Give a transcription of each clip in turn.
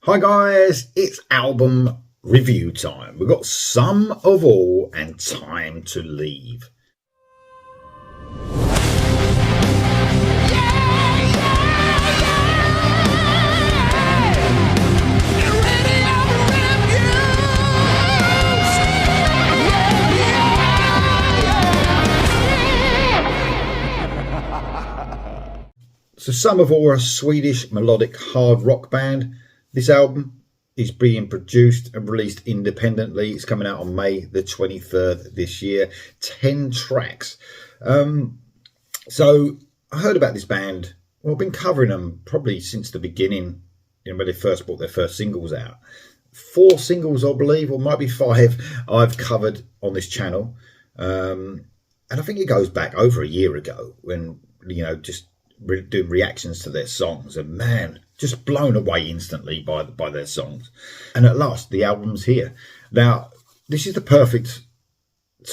Hi guys, it's album review time. We've got Sum of All and Time to Leave. So Sum of All are a Swedish melodic hard rock band. This album is being produced and released independently. It's coming out on May the 23rd this year. 10 tracks. So I heard about this band. Well, I've been covering them probably since the beginning, when they first brought their first singles out. 4 singles, I believe, or might be 5, I've covered on this channel. And I think it goes back over a year ago when, just doing reactions to their songs, and man, just blown away instantly by their songs. And at last the album's here. Now this is the perfect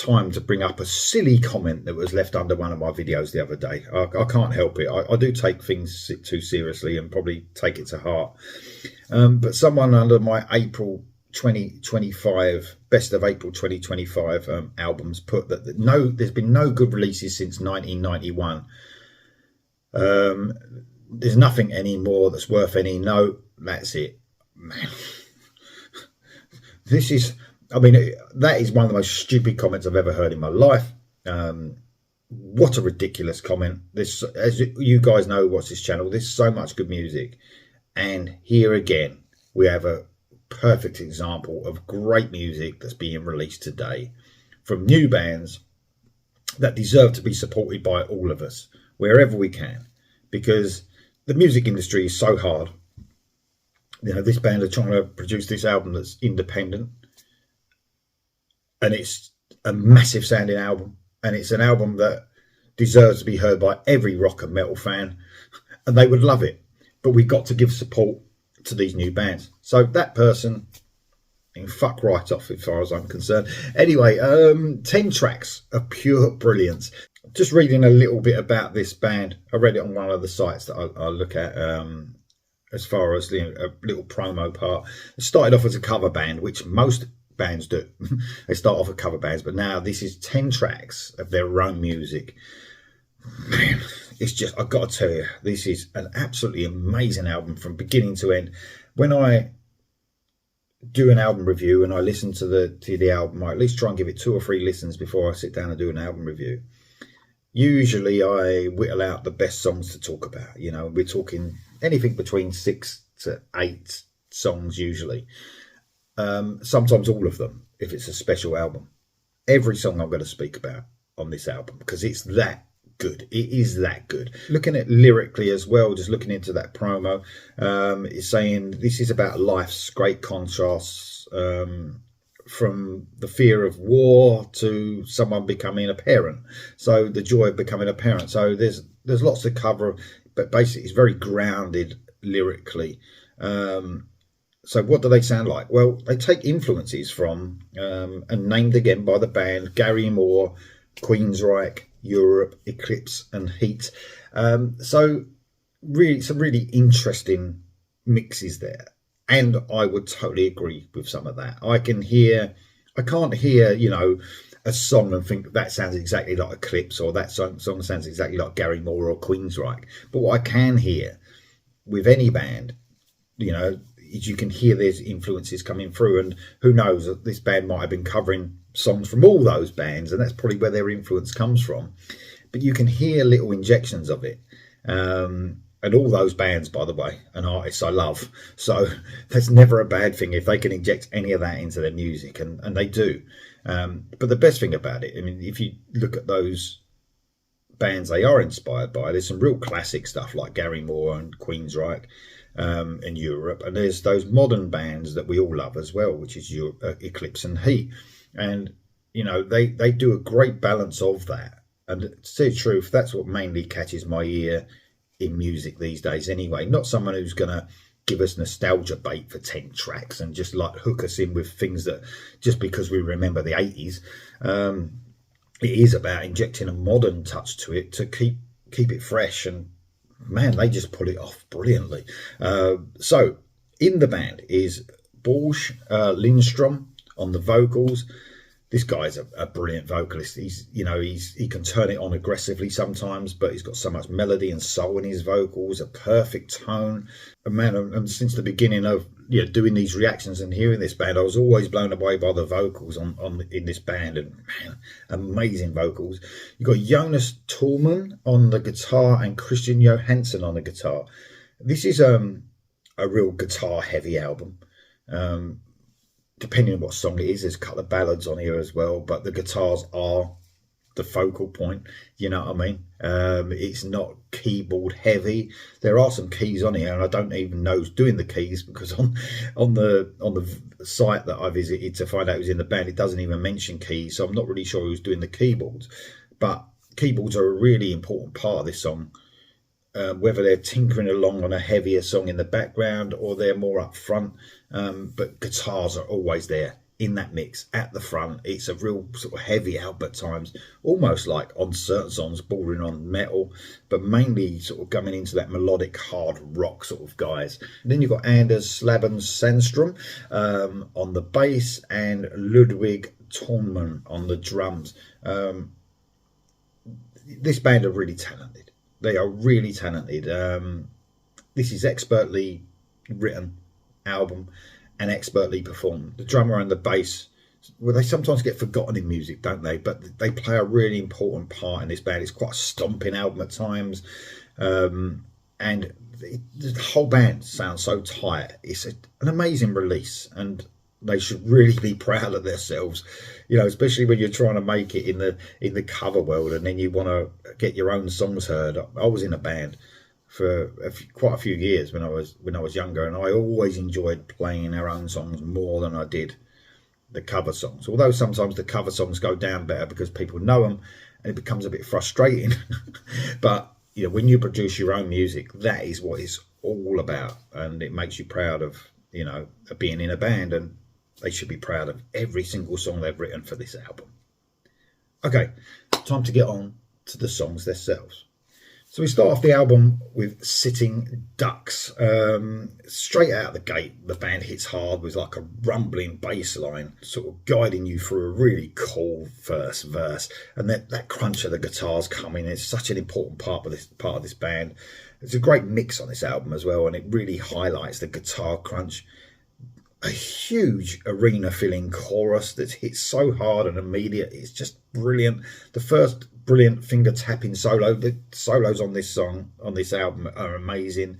time to bring up a silly comment that was left under one of my videos the other day. I can't help it. I do take things too seriously and probably take it to heart, but someone under my April 2025 best of April 2025 albums put that there's been no good releases since 1991. There's nothing anymore that's worth any note. That's it, man. That is one of the most stupid comments I've ever heard in my life. What a ridiculous comment. This, as you guys know, watch this channel, there's so much good music, and here again we have a perfect example of great music that's being released today from new bands that deserve to be supported by all of us wherever we can, because the music industry is so hard. This band are trying to produce this album that's independent, and it's a massive sounding album, and it's an album that deserves to be heard by every rock and metal fan, and they would love it. But we've got to give support to these new bands. So that person can fuck right off as far as I'm concerned. Anyway, 10 tracks of pure brilliance. Just reading a little bit about this band. I read it on one of the sites that I look at, as far as a little promo part. It started off as a cover band, which most bands do. They start off with cover bands, but now this is 10 tracks of their own music. Man, it's just, I've got to tell you, this is an absolutely amazing album from beginning to end. When I do an album review and I listen to the album, I at least try and give it 2 or 3 listens before I sit down and do an album review. Usually I whittle out the best songs to talk about. We're talking anything between 6 to 8 songs usually. Sometimes all of them, if it's a special album. Every song I'm going to speak about on this album, because it's that good. It is that good. Looking at lyrically as well, just looking into that promo, it's saying this is about life's great contrasts, from the fear of war to someone becoming a parent. So the joy of becoming a parent. So there's lots to cover, but basically it's very grounded lyrically. So what do they sound like? Well, they take influences from, and named again by the band, Gary Moore, Queensryche, Europe, Eclipse and Heat. So really some really interesting mixes there. And I would totally agree with some of that. I can't hear, a song and think that sounds exactly like Eclipse, or that song sounds exactly like Gary Moore or Queensryche. But what I can hear with any band, is you can hear there's influences coming through, and who knows, this band might have been covering songs from all those bands, and that's probably where their influence comes from. But you can hear little injections of it. And all those bands, by the way, and artists I love. So that's never a bad thing if they can inject any of that into their music, and they do. But the best thing about it, if you look at those bands they are inspired by, there's some real classic stuff like Gary Moore and Queensryche, in Europe, and there's those modern bands that we all love as well, which is Eclipse and Heat. And they do a great balance of that. And to say the truth, that's what mainly catches my ear in music these days anyway. Not someone who's gonna give us nostalgia bait for 10 tracks and just like hook us in with things that just because we remember the 80s. It is about injecting a modern touch to it to keep it fresh, and man, they just pull it off brilliantly. So In the band is Borge Lindstrom on the vocals. This guy's a brilliant vocalist. He can turn it on aggressively sometimes, but he's got so much melody and soul in his vocals, a perfect tone. And man, and since the beginning of doing these reactions and hearing this band, I was always blown away by the vocals in this band, and man, amazing vocals. You've got Jonas Tolman on the guitar and Christian Johansson on the guitar. This is a real guitar heavy album. Depending on what song it is, there's a couple of ballads on here as well, but the guitars are the focal point, you know what I mean? It's not keyboard heavy. There are some keys on here, and I don't even know who's doing the keys, because on the site that I visited to find out who's in the band, it doesn't even mention keys, so I'm not really sure who's doing the keyboards. But keyboards are a really important part of this song. Whether they're tinkering along on a heavier song in the background or they're more up front, but guitars are always there in that mix at the front. It's a real sort of heavy album at times, almost like on certain songs bordering on metal, but mainly sort of coming into that melodic hard rock sort of guys. And then you've got Anders Slabben Sandstrom on the bass and Ludwig Tornman on the drums. This band are really talented. They are really talented. This is expertly written album and expertly performed. The drummer and the bass, well, they sometimes get forgotten in music, don't they? But they play a really important part in this band. It's quite a stomping album at times. And the whole band sounds so tight. It's an amazing release, and they should really be proud of themselves, especially when you're trying to make it in the cover world, and then you want to get your own songs heard. I was in a band for quite a few years when I was younger, and I always enjoyed playing our own songs more than I did the cover songs. Although sometimes the cover songs go down better because people know them, and it becomes a bit frustrating. But when you produce your own music, that is what it's all about, and it makes you proud of being in a band, and they should be proud of every single song they've written for this album. Okay, time to get on to the songs themselves. So we start off the album with Sitting Ducks. Straight out of the gate, the band hits hard with like a rumbling bass line, sort of guiding you through a really cool first verse. And that crunch of the guitars coming is such an important part of this band. It's a great mix on this album as well, and it really highlights the guitar crunch. A huge arena-filling chorus that hits so hard and immediate. It's just brilliant. The first brilliant finger-tapping solo. The solos on this album are amazing.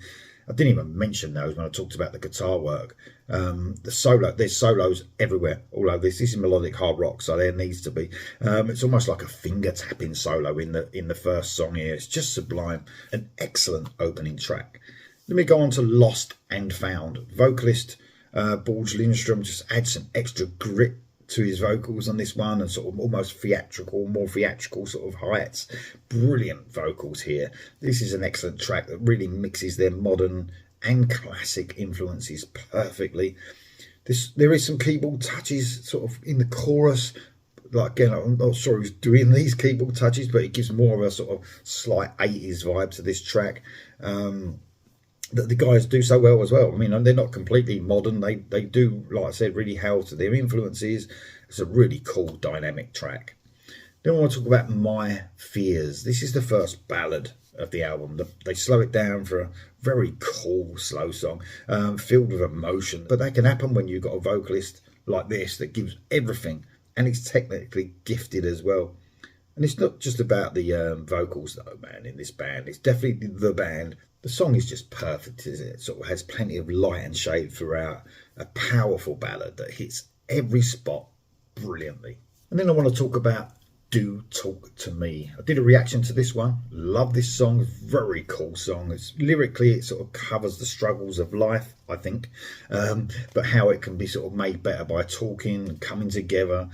I didn't even mention those when I talked about the guitar work. There's solos everywhere all over this. This is melodic hard rock, so there needs to be. It's almost like a finger-tapping solo in the first song here. It's just sublime. An excellent opening track. Then we go on to Lost and Found. Vocalist Borge Lindstrom just adds some extra grit to his vocals on this one, and sort of almost more theatrical sort of heights. Brilliant vocals here. This is an excellent track that really mixes their modern and classic influences perfectly. There is some keyboard touches sort of in the chorus. Like, again, I'm not sure who's doing these keyboard touches, but it gives more of a sort of slight 80s vibe to this track. That the guys do so well as well. I mean, they're not completely modern. They do, like I said, really hail to their influences. It's a really cool, dynamic track. Then I want to talk about My Fears. This is the first ballad of the album. They slow it down for a very cool, slow song, filled with emotion. But that can happen when you've got a vocalist like this that gives everything, and he's technically gifted as well. And it's not just about the vocals, though, man, in this band. It's definitely the band. The song is just perfect, isn't it? It sort of has plenty of light and shade throughout. A powerful ballad that hits every spot brilliantly. And then I want to talk about Do Talk to Me. I did a reaction to this one. Love this song. Very cool song. Lyrically, it sort of covers the struggles of life, I think, but how it can be sort of made better by talking and coming together.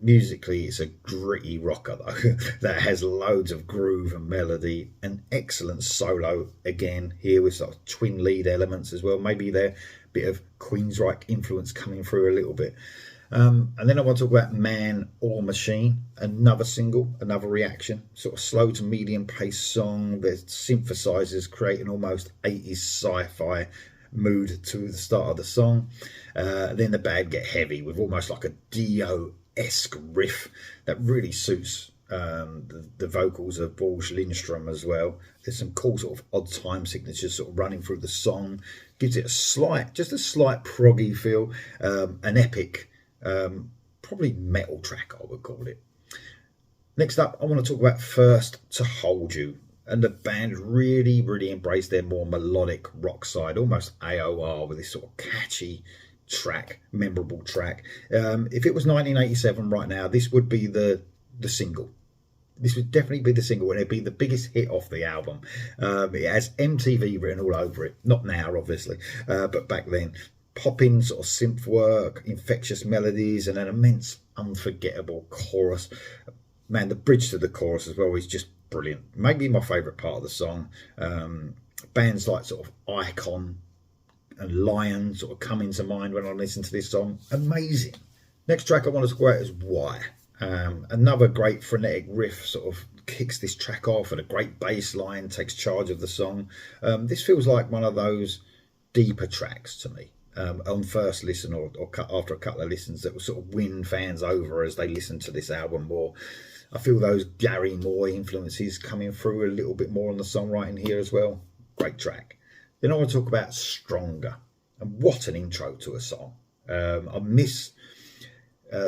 Musically, it's a gritty rocker, though, that has loads of groove and melody. An excellent solo, again, here with sort of twin lead elements as well. Maybe there bit of Queensryche influence coming through a little bit. And then I want to talk about Man or Machine, another single, another reaction, sort of slow to medium pace song. There's synthesizers creating almost 80s sci-fi mood to the start of the song. Then the band get heavy with almost like a Dio-esque riff that really suits the vocals of Borge Lindstrom as well. There's some cool sort of odd time signatures sort of running through the song. Gives it just a slight proggy feel. An epic, probably metal track, I would call it. Next up, I want to talk about First to Hold You. And the band really embraced their more melodic rock side, almost AOR, with this sort of catchy track, memorable track. If it was 1987 right now, this would be the single. This would definitely be the single, and it'd be the biggest hit off the album. It has MTV written all over it. Not now, obviously, but back then. Popping sort of synth work, infectious melodies, and an immense, unforgettable chorus. Man, the bridge to the chorus as well is just brilliant. Maybe my favourite part of the song. Bands like sort of Icon and Lion sort of come into mind when I listen to this song. Amazing. Next track I want to talk about is Why. Another great frenetic riff sort of kicks this track off, and a great bass line takes charge of the song. This feels like one of those deeper tracks to me. On first listen or after a couple of listens, that will sort of win fans over as they listen to this album more. I feel those Gary Moore influences coming through a little bit more on the songwriting here as well. Great track. Then I want to talk about Stronger, and what an intro to a song. I miss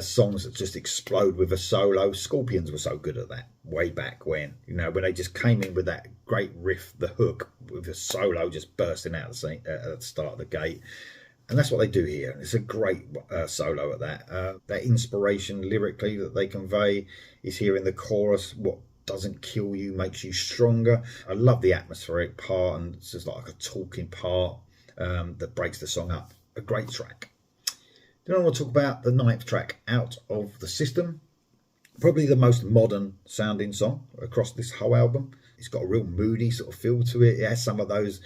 songs that just explode with a solo. Scorpions were so good at that way back when, when they just came in with that great riff, the hook, with a solo just bursting out at the start of the gate. And that's what they do here. It's a great solo at that. That inspiration lyrically that they convey is here in the chorus. What doesn't kill you makes you stronger. I love the atmospheric part, and it's just like a talking part that breaks the song up. A great track. Then I want to talk about the 9th track, Out of the System. Probably the most modern sounding song across this whole album. It's got a real moody sort of feel to it. It has some of those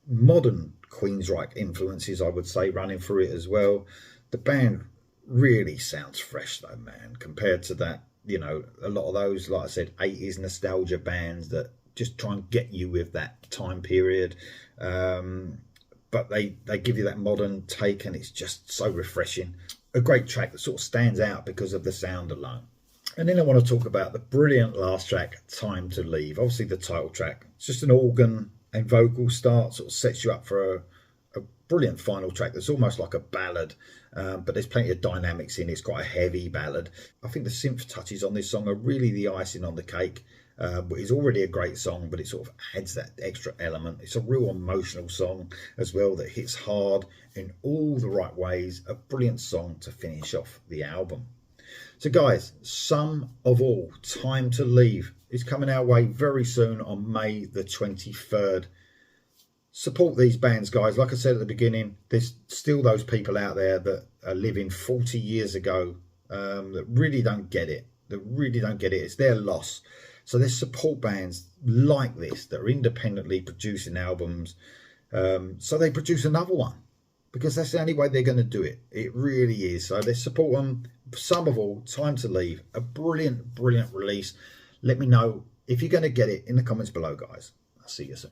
modern Queensryche influences, I would say, running through it as well. The band really sounds fresh though, man, compared to that, a lot of those, like I said, 80s nostalgia bands that just try and get you with that time period. But they give you that modern take, and it's just so refreshing. A great track that sort of stands out because of the sound alone. And then I want to talk about the brilliant last track, Time to Leave. Obviously the title track. It's just an organ and vocal start, sort of sets you up for a brilliant final track that's almost like a ballad, but there's plenty of dynamics in it. It's quite a heavy ballad. I think the synth touches on this song are really the icing on the cake. It's already a great song, but it sort of adds that extra element. It's a real emotional song as well that hits hard in all the right ways. A brilliant song to finish off the album. So guys, sum of all, Time to Leave is coming our way very soon on May the 23rd. Support these bands, guys. Like I said at the beginning, there's still those people out there that are living 40 years ago that really don't get it. It's their loss. So there's support bands like this that are independently producing albums. So they produce another one, because that's the only way they're going to do it. It really is. So they support them. Sum of all, Time to Leave. A brilliant release. Let me know if you're going to get it in the comments below, guys. I'll see you soon.